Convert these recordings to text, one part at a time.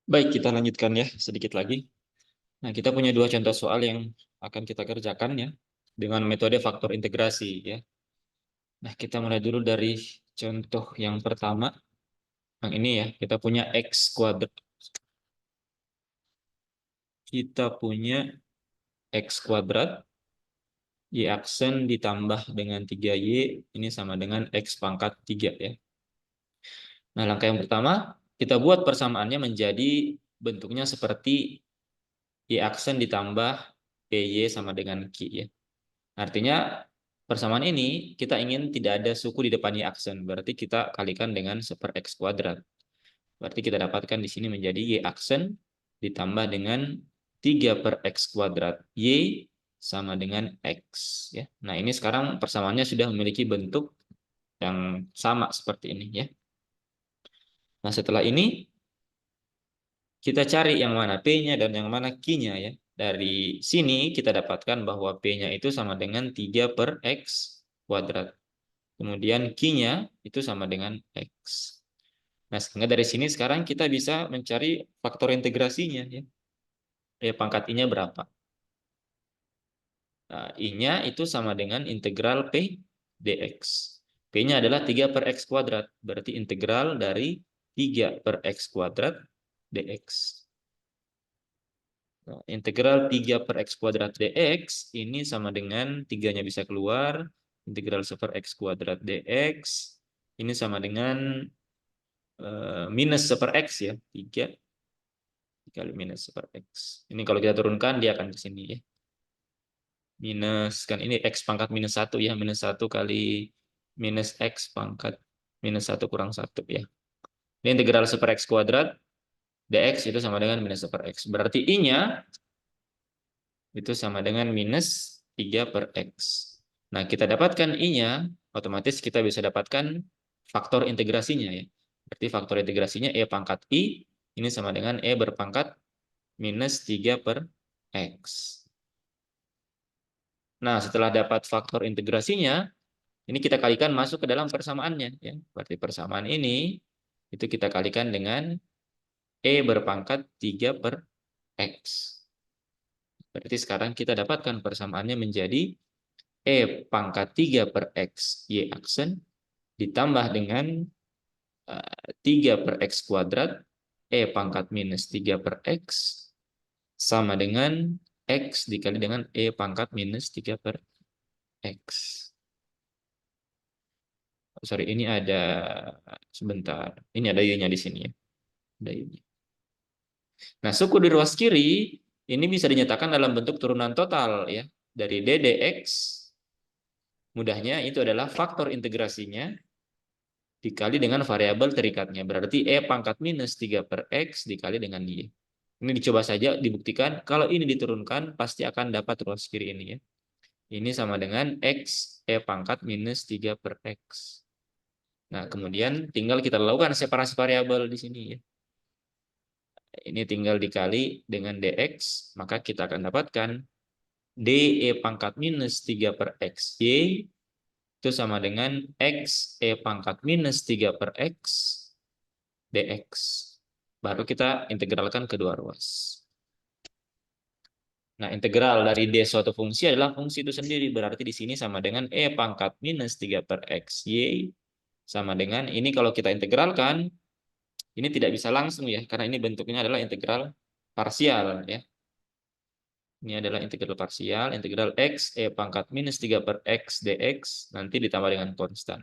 Baik, kita lanjutkan ya sedikit lagi. Nah, kita punya dua contoh soal yang akan kita kerjakan ya dengan metode faktor integrasi ya. Nah, kita mulai dulu dari contoh yang pertama. Yang ini ya, kita punya X kuadrat. Kita punya X kuadrat, Y aksen ditambah dengan 3Y, ini sama dengan X pangkat 3 ya. Nah, langkah yang pertama, kita buat persamaannya menjadi bentuknya seperti Y aksen ditambah PY sama dengan Q ya. Artinya persamaan ini kita ingin tidak ada suku di depan Y aksen. Berarti kita kalikan dengan 1/X kuadrat. Berarti kita dapatkan di sini menjadi Y aksen ditambah dengan 3/X kuadrat. Y sama dengan X. Ya. Nah ini sekarang persamaannya sudah memiliki bentuk yang sama seperti ini. Ya. Nah setelah ini kita cari yang mana P-nya dan yang mana Q-nya ya. Dari sini kita dapatkan bahwa P-nya itu sama dengan 3/X kuadrat. Kemudian Q-nya itu sama dengan X. Nah, sehingga dari sini sekarang kita bisa mencari faktor integrasinya. Ya. Pangkat I-nya berapa? Nah, I-nya itu sama dengan integral P dx. P-nya adalah 3/X kuadrat. Berarti integral dari 3/X kuadrat dx. Nah, integral 3/X kuadrat dx ini sama dengan 3-nya bisa keluar. Integral 1/X kuadrat dx ini sama dengan minus 1/X ya. 3 dikali minus 1/X. Ini kalau kita turunkan dia akan ke sini ya. Minus, kan ini X pangkat minus 1 ya. Minus 1 kali minus X pangkat minus 1 kurang 1 ya. Ini integral 1/X kuadrat dx itu sama dengan minus 1/X. Berarti I-nya itu sama dengan minus 3/X. Nah, kita dapatkan I-nya, otomatis kita bisa dapatkan faktor integrasinya ya. Berarti faktor integrasinya E pangkat I, ini sama dengan E berpangkat minus 3/X. Nah, setelah dapat faktor integrasinya, ini kita kalikan masuk ke dalam persamaannya. Ya. Berarti persamaan ini, itu kita kalikan dengan E berpangkat 3/X. Berarti sekarang kita dapatkan persamaannya menjadi E pangkat 3/X Y aksen ditambah dengan 3/X kuadrat E pangkat minus 3/X sama dengan X dikali dengan E pangkat minus 3/X. Sorry, ini ada sebentar. Ini ada Y-nya di sini ya. Ada Y-nya. Nah, suku di ruas kiri ini bisa dinyatakan dalam bentuk turunan total ya. Dari D dx mudahnya itu adalah faktor integrasinya dikali dengan variabel terikatnya. Berarti E pangkat minus 3/X dikali dengan Y. Ini dicoba saja dibuktikan. Kalau ini diturunkan, pasti akan dapat ruas kiri ini ya. Ini sama dengan X E pangkat minus 3/X. Nah, kemudian tinggal kita lakukan separasi variabel di sini ya. Ini tinggal dikali dengan dx, maka kita akan dapatkan DE pangkat minus 3/X Y itu sama dengan X E pangkat minus 3/X dx. Baru kita integralkan kedua ruas. Nah, integral dari D suatu fungsi adalah fungsi itu sendiri. Berarti di sini sama dengan E pangkat minus 3/X Y sama dengan, ini kalau kita integralkan, ini tidak bisa langsung ya, karena ini bentuknya adalah integral parsial ya. Ini adalah integral parsial, integral X E pangkat minus 3/X dx, nanti ditambah dengan konstan.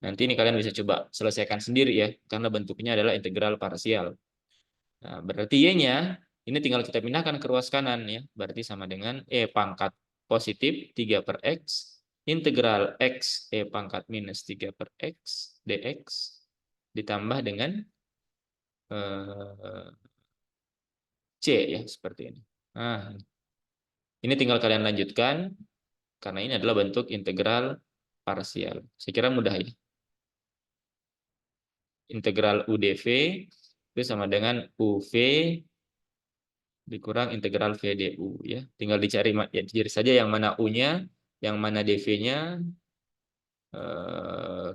Nanti ini kalian bisa coba selesaikan sendiri ya, karena bentuknya adalah integral parsial. Nah, berarti Y-nya, ini tinggal kita pindahkan ke ruas kanan ya, berarti sama dengan E pangkat positif 3/X, integral X E pangkat minus 3/X dx, ditambah dengan C ya, seperti ini. Nah, ini tinggal kalian lanjutkan, karena ini adalah bentuk integral parsial. Saya kira mudah ya. Integral UdV itu sama dengan UV dikurang integral VdU ya. Tinggal dicari ya, dicari saja yang mana U-nya, yang mana dV-nya,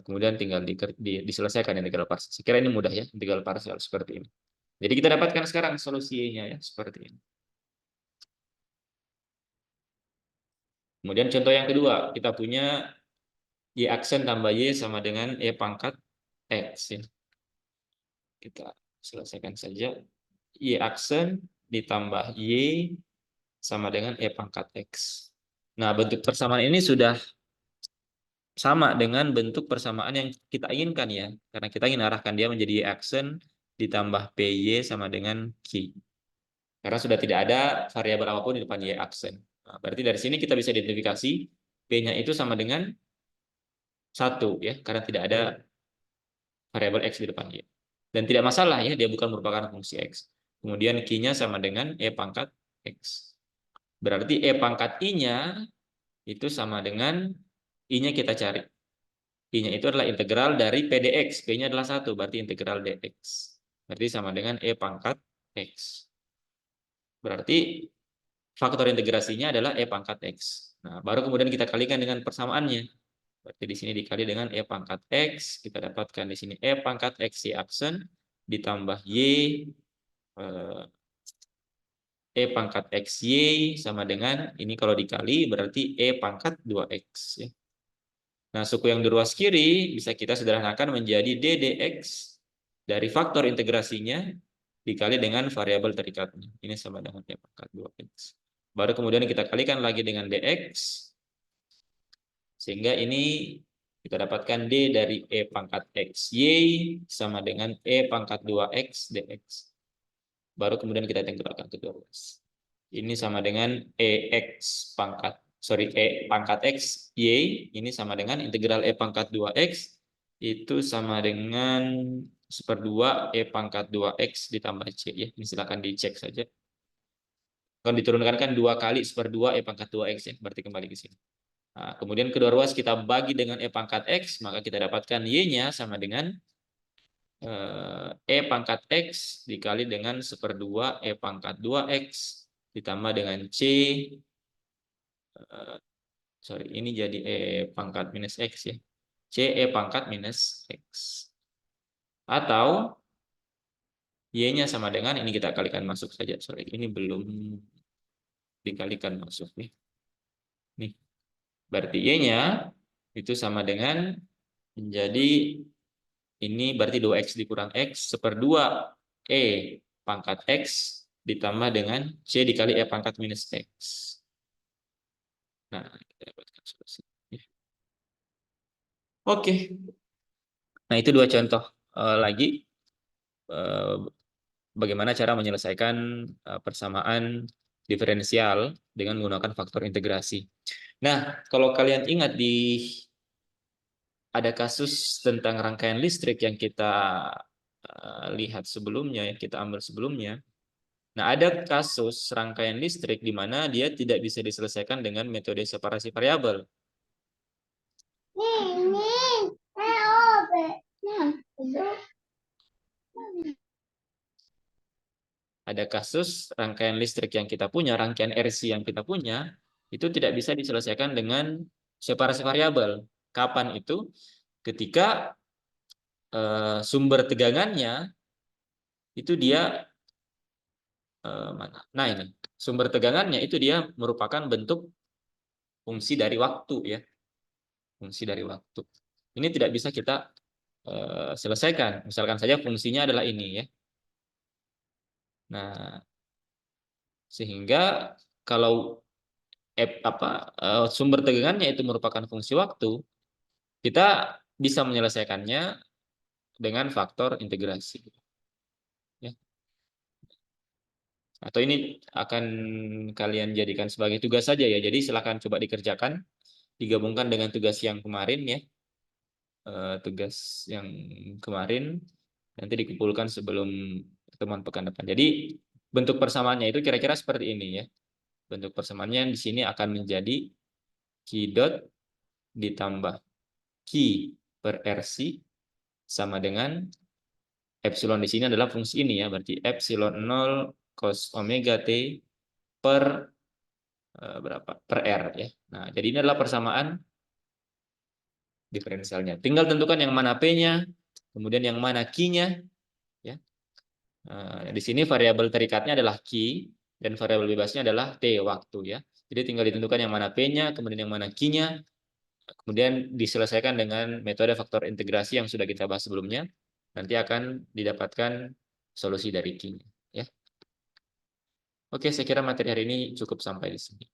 kemudian tinggal diselesaikan integral parsial. Saya kira ini mudah ya, integral parsial seperti ini. Jadi kita dapatkan sekarang solusinya ya seperti ini. Kemudian contoh yang kedua, kita punya Y aksen tambah Y sama dengan E pangkat X ya. Kita selesaikan saja. Y aksen ditambah Y sama dengan E pangkat X. Nah, bentuk persamaan ini sudah sama dengan bentuk persamaan yang kita inginkan ya. Karena kita ingin arahkan dia menjadi Y aksen ditambah PY sama dengan Q. Karena sudah tidak ada variabel apapun di depan Y aksen. Nah, berarti dari sini kita bisa identifikasi P-nya itu sama dengan 1 ya, karena tidak ada variabel X di depan Y. Dan tidak masalah ya, dia bukan merupakan fungsi X. Kemudian Q-nya sama dengan E pangkat X. Berarti E pangkat I-nya itu sama dengan I-nya kita cari. I-nya itu adalah integral dari PDX. P-nya adalah 1, berarti integral DX. Berarti sama dengan E pangkat X. Berarti faktor integrasinya adalah E pangkat X. Nah, baru kemudian kita kalikan dengan persamaannya. Berarti di sini dikali dengan E pangkat X. Kita dapatkan di sini E pangkat X Y aksen ditambah Y E pangkat XY sama dengan, ini kalau dikali berarti E pangkat 2X ya. Nah, suku yang di ruas kiri bisa kita sederhanakan menjadi DDX dari faktor integrasinya dikali dengan variabel terikatnya. Ini sama dengan E pangkat 2X. Baru kemudian kita kalikan lagi dengan DX, sehingga ini kita dapatkan D dari E pangkat XY sama dengan E pangkat 2X DX. Baru kemudian kita tinggalkan kedua ruas. Ini sama dengan E pangkat X, Y, ini sama dengan integral E pangkat 2X, itu sama dengan 1/2 E pangkat 2X ditambah C. Ya, ini silakan dicek saja. Kalau diturunkan kan 2 kali 1/2 E pangkat 2X ya, berarti kembali ke sini. Nah, kemudian kedua ruas kita bagi dengan E pangkat X, maka kita dapatkan Y-nya sama dengan E pangkat X dikali dengan 1/2 E pangkat 2X ditambah dengan C, ini jadi E pangkat minus X ya. C E pangkat minus X. Atau Y-nya sama dengan, ini kita kalikan masuk saja. Ini belum dikalikan masuk nih. Nih. Berarti Y-nya itu sama dengan menjadi, ini berarti 2X dikurang X, 1/2 E pangkat X ditambah dengan C dikali E pangkat minus X. Nah, kita dapatkan solusi. Oke. Nah, itu dua contoh lagi bagaimana cara menyelesaikan persamaan diferensial dengan menggunakan faktor integrasi. Nah, kalau kalian ingat ada kasus tentang rangkaian listrik yang kita lihat sebelumnya, yang kita ambil sebelumnya. Nah, ada kasus rangkaian listrik di mana dia tidak bisa diselesaikan dengan metode separasi variabel. Ada kasus rangkaian listrik yang kita punya, rangkaian RC yang kita punya, itu tidak bisa diselesaikan dengan separasi variabel. Kapan itu? Ketika sumber tegangannya itu dia mana? Nah, ini sumber tegangannya itu dia merupakan bentuk fungsi dari waktu ya, fungsi dari waktu. Ini tidak bisa kita selesaikan. Misalkan saja fungsinya adalah ini ya. Nah, sehingga kalau sumber tegangannya itu merupakan fungsi waktu, kita bisa menyelesaikannya dengan faktor integrasi. Ya. Atau ini akan kalian jadikan sebagai tugas saja ya. Jadi silakan coba dikerjakan, digabungkan dengan tugas yang kemarin ya. Tugas yang kemarin nanti dikumpulkan sebelum pertemuan pekan depan. Jadi bentuk persamaannya itu kira-kira seperti ini ya. Bentuk persamaannya di sini akan menjadi Q dot ditambah Q per RC sama dengan epsilon di sini adalah fungsi ini ya, berarti epsilon 0 cos omega T per berapa? Per R ya. Nah, jadi ini adalah persamaan diferensialnya. Tinggal tentukan yang mana P-nya, kemudian yang mana Q-nya ya. Di sini variabel terikatnya adalah Q dan variabel bebasnya adalah T waktu ya. Jadi tinggal ditentukan yang mana P-nya, kemudian yang mana Q-nya, kemudian diselesaikan dengan metode faktor integrasi yang sudah kita bahas sebelumnya. Nanti akan didapatkan solusi dari Q-nya ya. Oke, saya kira materi hari ini cukup sampai di sini.